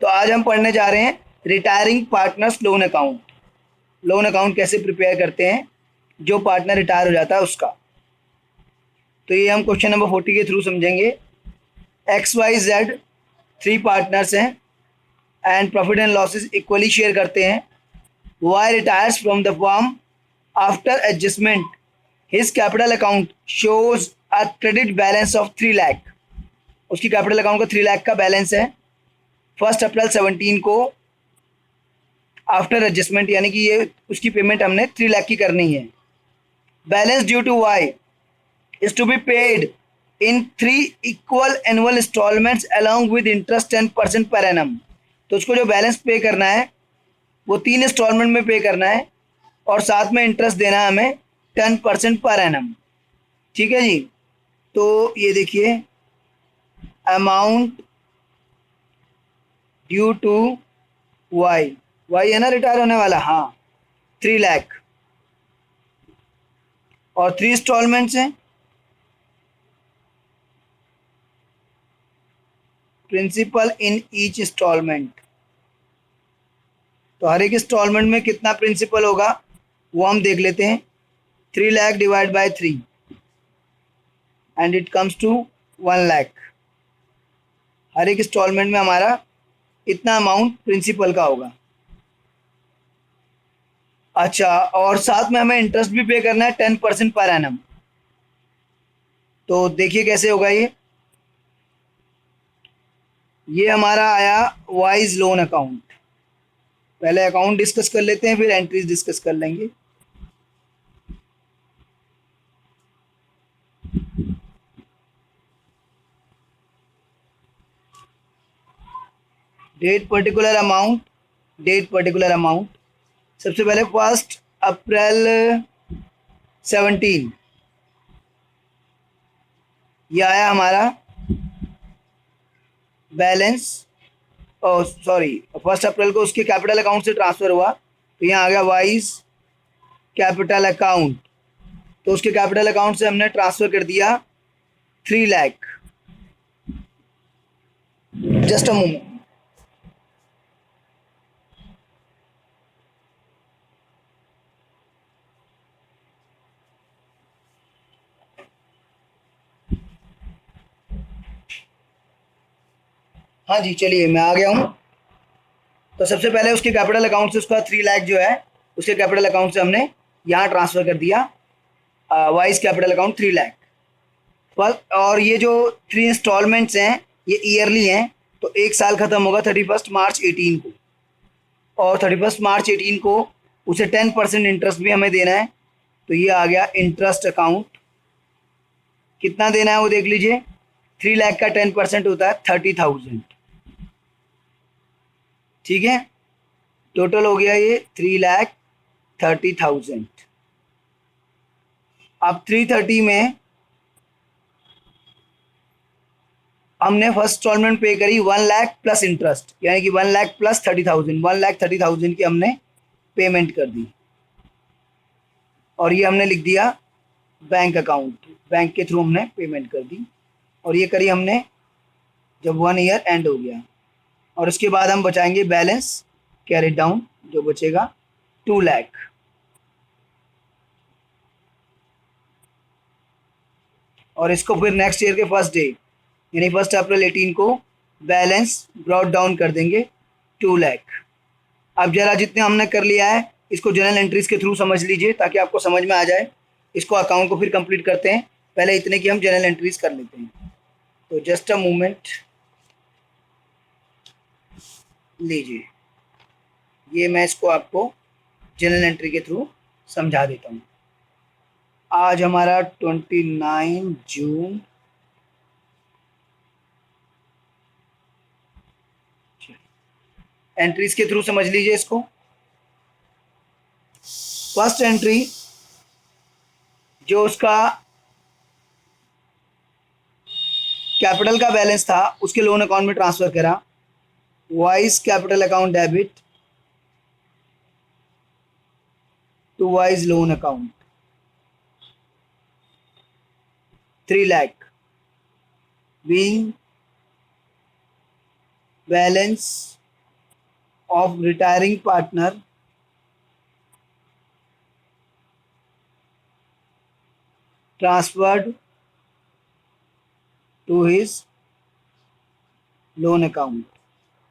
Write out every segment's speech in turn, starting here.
तो आज हम पढ़ने जा रहे हैं retiring partners loan account. Loan account कैसे प्रिपेयर करते हैं जो पार्टनर रिटायर हो जाता है उसका। तो ये हम क्वेश्चन नंबर 40 के थ्रू समझेंगे। XYZ 3 पार्टनर्स हैं and profit and losses equally share करते हैं। Y retires from the firm after adjustment his capital account shows a credit balance of 3 lakh. उसकी कैपिटल अकाउंट का 3 लाख का बैलेंस है 1 अप्रैल 17 को आफ्टर एडजस्टमेंट, यानी कि ये उसकी पेमेंट हमने 3 लाख की करनी है। Balance due to Y is to be paid in 3 equal annual installments along with interest 10% per annum. तो उसको जो बैलेंस पे करना है वो 3 इंस्टॉलमेंट में पे करना है और साथ में इंटरेस्ट देना है हमें 10% पर एनम। ठीक है जी। तो ये देखिए amount due to Y, Y है ना रिटायर होने वाला, हाँ 3 लाख और 3 इंस्टॉलमेंट्स हैं। प्रिंसिपल इन ईच इंस्टॉलमेंट, तो हर एक इंस्टॉलमेंट में कितना प्रिंसिपल होगा वो हम देख लेते हैं। 3 lakh divide by 3 and it comes to 1 lakh. हर एक इंस्टॉलमेंट में हमारा इतना अमाउंट प्रिंसिपल का होगा। अच्छा, और साथ में हमें इंटरेस्ट भी पे करना है 10% पर एनम। तो देखिए कैसे होगा ये हमारा आया वाइज लोन अकाउंट। पहले अकाउंट डिस्कस कर लेते हैं फिर एंट्रीज डिस्कस कर लेंगे। Date particular amount, date particular amount सबसे पहले 1 अप्रैल 17 ये आया हमारा बैलेंस, सॉरी 1 अप्रैल को उसके कैपिटल अकाउंट से ट्रांसफ़र हुआ तो यहाँ आ गया वाइज कैपिटल अकाउंट। तो उसके कैपिटल अकाउंट से हमने ट्रांसफ़र कर दिया 3 लाख। Just a moment. हाँ जी, चलिए मैं आ गया हूँ। तो सबसे पहले उसके कैपिटल अकाउंट से उसका 3 लाख जो है उसके कैपिटल अकाउंट से हमने यहाँ ट्रांसफ़र कर दिया वाइज कैपिटल अकाउंट 3 लाख पर। और ये जो 3 इंस्टॉलमेंट्स हैं ये ईयरली हैं, तो एक साल ख़त्म होगा 31 मार्च 18 को, और 31 मार्च 18 को उसे 10% इंटरेस्ट भी हमें देना है। तो ये आ गया इंटरेस्ट अकाउंट। कितना देना है वो देख लीजिए। 3 लाख का 10% होता है 30,000। ठीक है, टोटल हो गया ये 3,30,000। अब 330 में हमने फर्स्ट इंस्टॉलमेंट पे करी 1 लाख प्लस इंटरेस्ट, यानी कि 1 लाख प्लस 30,000, 1,30,000 की हमने पेमेंट कर दी और ये हमने लिख दिया बैंक अकाउंट। बैंक के थ्रू हमने पेमेंट कर दी और ये करी हमने जब 1 ईयर एंड हो गया। और उसके बाद हम बचाएंगे बैलेंस कैरी डाउन, जो बचेगा 2 लाख। और इसको फिर नेक्स्ट ईयर के फर्स्ट डे यानी 1 अप्रैल 18 को बैलेंस ब्रॉट डाउन कर देंगे 2 लाख। अब जरा जितने हमने कर लिया है इसको जनरल एंट्रीज के थ्रू समझ लीजिए ताकि आपको समझ में आ जाए। इसको अकाउंट को फिर कंप्लीट करते हैं, पहले इतने की हम जनरल एंट्रीज कर लेते हैं। तो जस्ट अ मोमेंट लीजिए, ये मैं इसको आपको जनरल एंट्री के थ्रू समझा देता हूँ। आज हमारा 29 जून, एंट्रीज के थ्रू समझ लीजिए इसको। फर्स्ट एंट्री जो उसका कैपिटल का बैलेंस था उसके लोन अकाउंट में ट्रांसफ़र करा, Y's capital account debit to Y's loan account 3 lakh being balance of retiring partner transferred to his loan account.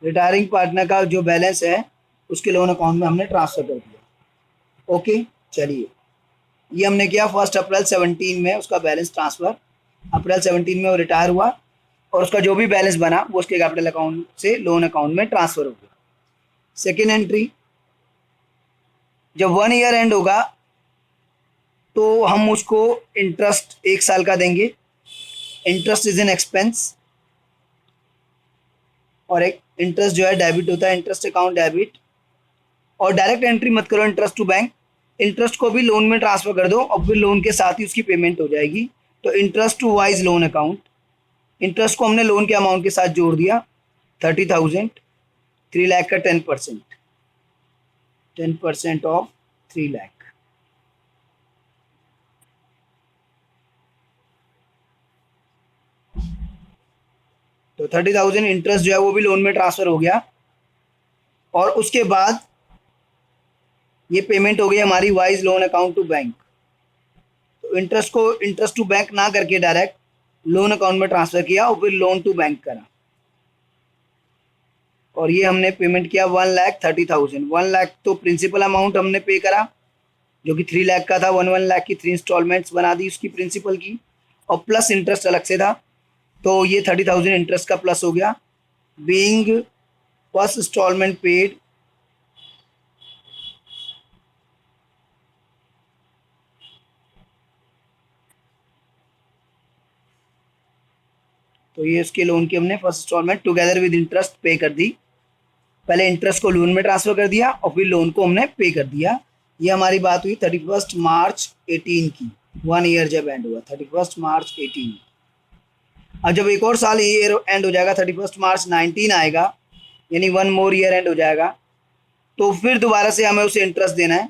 Retiring partner का जो बैलेंस है उसके लोन अकाउंट में हमने ट्रांसफर कर दिया। ओके, चलिए ये हमने किया 1 अप्रैल 17 में, उसका बैलेंस ट्रांसफर अप्रैल 17 में वो रिटायर हुआ और उसका जो भी बैलेंस बना वो उसके कैपिटल अकाउंट से लोन अकाउंट में ट्रांसफर हो गया। सेकेंड एंट्री, जब 1 ईयर एंड होगा तो हम उसको इंटरेस्ट 1 साल का देंगे। इंटरेस्ट इज एन एक्सपेंस और एक इंटरेस्ट जो है डेबिट होता है, इंटरेस्ट अकाउंट डेबिट। और डायरेक्ट एंट्री मत करो इंटरेस्ट टू बैंक, इंटरेस्ट को भी लोन में ट्रांसफर कर दो और फिर लोन के साथ ही उसकी पेमेंट हो जाएगी। तो interest to Y's loan account, interest को हमने लोन के अमाउंट के साथ जोड़ दिया 30,000, 3 लाख का 10% ऑफ 3 लाख। तो 30,000 इंटरेस्ट जो है वो भी लोन में ट्रांसफर हो गया और उसके बाद ये पेमेंट हो गई हमारी Y's loan account to bank. तो इंटरेस्ट को इंटरेस्ट टू बैंक ना करके डायरेक्ट लोन अकाउंट में ट्रांसफर किया और फिर लोन टू बैंक करा और ये हमने पेमेंट किया 1,30,000। 1 लाख तो प्रिंसिपल अमाउंट हमने पे करा जो कि 3 लाख का था। 1 लाख की 3 इंस्टॉलमेंट्स बना दी उसकी प्रिंसिपल की और प्लस इंटरेस्ट अलग से था। तो ये 30,000 इंटरेस्ट का प्लस हो गया। बीइंग फर्स्ट इंस्टॉलमेंट पेड तो ये उसके लोन की हमने first installment together with interest pay कर दी। पहले इंटरेस्ट को लोन में ट्रांसफर कर दिया और फिर लोन को हमने पे कर दिया। ये हमारी बात हुई 31 मार्च 18 की, 1 ईयर जब एंड हुआ 31 मार्च 18। अब जब एक और साल ईयर एंड हो जाएगा 31 मार्च 19 आएगा, यानी 1 मोर ईयर एंड हो जाएगा, तो फिर दोबारा से हमें उसे इंटरेस्ट देना है।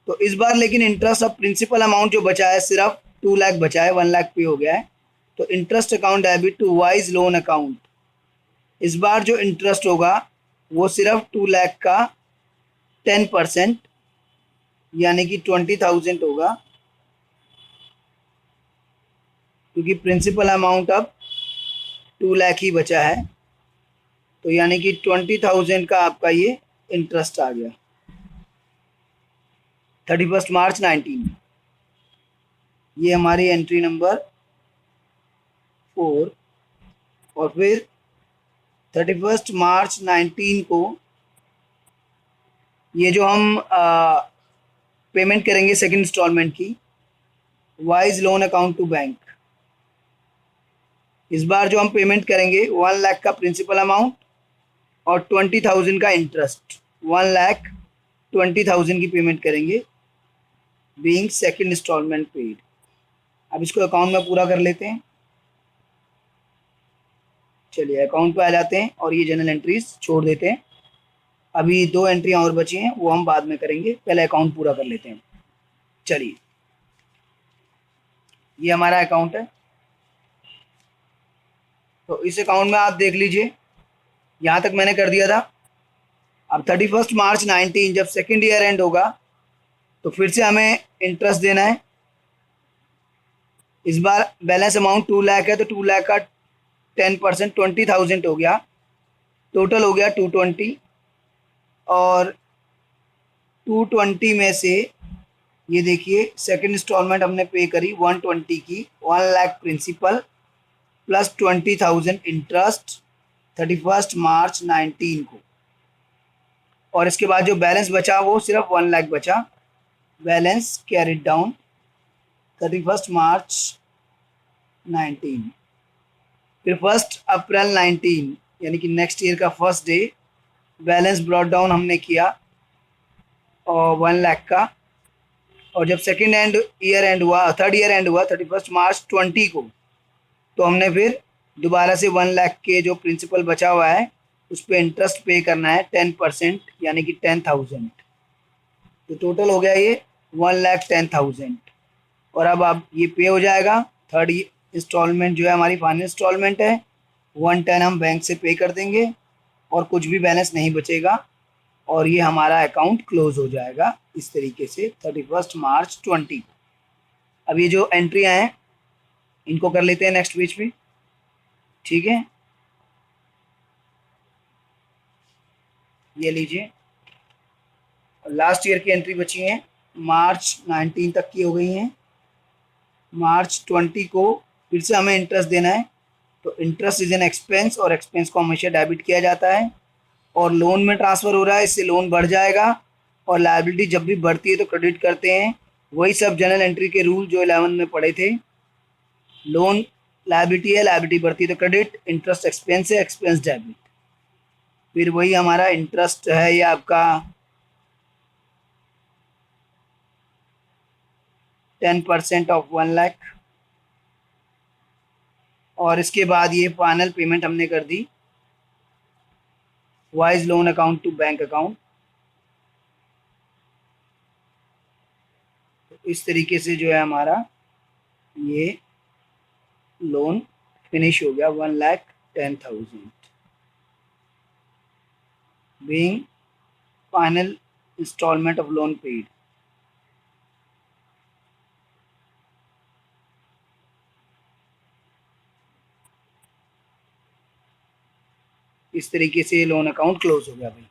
तो इस बार लेकिन इंटरेस्ट, अब प्रिंसिपल अमाउंट जो बचा है सिर्फ 2 लाख बचा है, 1 लाख पे हो गया है। तो interest account debit to Y's loan account, इस बार जो इंटरेस्ट होगा वो सिर्फ 2 लाख का 10% यानी कि 20,000 होगा, क्योंकि प्रिंसिपल अमाउंट अब 2 लाख ही बचा है। तो यानी कि 20,000 का आपका ये इंटरेस्ट आ गया 31 मार्च 19। ये हमारी एंट्री नंबर 4। और फिर 31 मार्च 19 को ये जो हम पेमेंट करेंगे सेकंड इंस्टॉलमेंट की Y's loan account to bank, इस बार जो हम पेमेंट करेंगे 1 लाख का प्रिंसिपल अमाउंट और 20,000 का इंटरेस्ट, 1,20,000 की पेमेंट करेंगे बीइंग सेकंड इंस्टॉलमेंट पेड। अब इसको अकाउंट में पूरा कर लेते हैं। चलिए अकाउंट पे आ जाते हैं और ये जनरल एंट्रीज छोड़ देते हैं। अभी 2 एंट्रियाँ और बची हैं वो हम बाद में करेंगे, पहले अकाउंट पूरा कर लेते हैं। चलिए ये हमारा अकाउंट है। तो इस अकाउंट में आप देख लीजिए यहाँ तक मैंने कर दिया था। अब 31 मार्च 19 जब सेकेंड ईयर एंड होगा तो फिर से हमें इंटरेस्ट देना है। इस बार बैलेंस अमाउंट 2 लाख है तो 2 लाख का 10% 20,000 हो गया, टोटल हो गया 220। और 220 में से ये देखिए सेकंड इंस्टॉलमेंट हमने पे करी 120 की, 1 लाख प्रिंसिपल प्लस 20,000 इंटरेस्ट 31 मार्च 19 को। और इसके बाद जो बैलेंस बचा वो सिर्फ 1 लाख बचा। बैलेंस कैरिड डाउन 31 मार्च 19। फिर 1 अप्रैल 19 यानी कि नेक्स्ट ईयर का first day balance brought down हमने किया और 1 लाख का। और जब सेकेंड ईयर एंड हुआ, थर्ड ईयर एंड हुआ 31 मार्च 20 को, तो हमने फिर दोबारा से 1 लाख के जो प्रिंसिपल बचा हुआ है उस पर इंटरेस्ट पे करना है 10% यानी कि 10,000। तो टोटल हो गया ये 1,10,000। और अब ये पे हो जाएगा। थर्ड इंस्टॉलमेंट जो है हमारी फाइनल इंस्टॉलमेंट है 110 हम बैंक से पे कर देंगे और कुछ भी बैलेंस नहीं बचेगा और ये हमारा अकाउंट क्लोज हो जाएगा इस तरीके से 31 मार्च 20। अब ये जो एंट्रियां हैं इनको कर लेते हैं नेक्स्ट पेज पे। ठीक है, ये लीजिए लास्ट ईयर की एंट्री बची हैं, मार्च 19 तक की हो गई हैं। मार्च 20 को फिर से हमें इंटरेस्ट देना है, तो इंटरेस्ट इज एन एक्सपेंस और एक्सपेंस को हमेशा डेबिट किया जाता है और लोन में ट्रांसफ़र हो रहा है, इससे लोन बढ़ जाएगा और लायबिलिटी जब भी बढ़ती है तो क्रेडिट करते हैं। वही सब जनरल एंट्री के रूल जो 11 में पढ़े थे। लोन लायबिलिटी है, लायबिलिटी बढ़ती है तो क्रेडिट, इंटरेस्ट एक्सपेंस है, एक्सपेंस डेबिट। फिर वही हमारा इंटरेस्ट है ये आपका 10% ऑफ 1 लाख और इसके बाद ये फाइनल पेमेंट हमने कर दी via loan account to bank account. इस तरीके से जो है हमारा ये लोन फिनिश हो गया 1,10,000 being final installment of loan paid. इस तरीके से ये लोन अकाउंट क्लोज हो गया भाई।